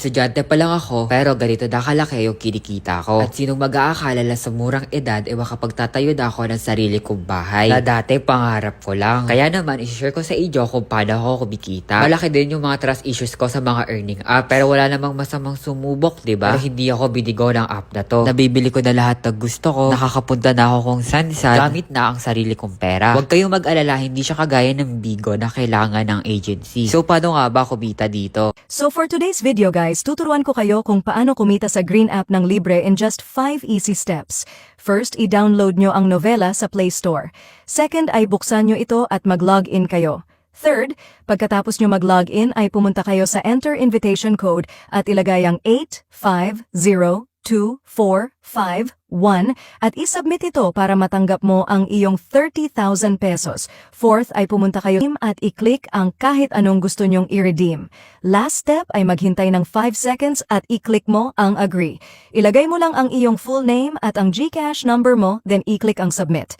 Estudyante pa lang ako, pero ganito na kalaki yung kinikita ko. At sinong mag-aakala na sa murang edad, makapagtatayo na ako ng sarili kong bahay. Na dati pangarap ko lang. Kaya naman, isi-share ko sa inyo kung paano ako kumikita. Malaki din yung mga trust issues ko sa mga earning app, pero wala namang masamang sumubok, diba? Pero hindi ako binigo ng app na to. Nabibili ko na lahat ng gusto ko, nakakapunta na ako kung san-san, gamit na ang sarili kong pera. Huwag kayong mag-alala, hindi siya kagaya ng Bigo na kailangan ng agency. So, paano nga ba kumita dito? So for today's video guys, tuturuan ko kayo kung paano kumita sa Green app ng libre in just 5 easy steps. First, i-download nyo ang Novela sa Play Store. Second, ay buksan nyo ito at mag-login kayo. Third, pagkatapos nyo mag-login ay pumunta kayo sa Enter Invitation Code at ilagay ang 85024551 at isubmit ito para matanggap mo ang iyong 30,000 pesos. Fourth ay pumunta kayo at i-click ang kahit anong gusto nyong i-redeem. Last step ay maghintay ng 5 seconds at i-click mo ang agree. Ilagay mo lang ang iyong full name at ang GCash number mo, then i-click ang submit.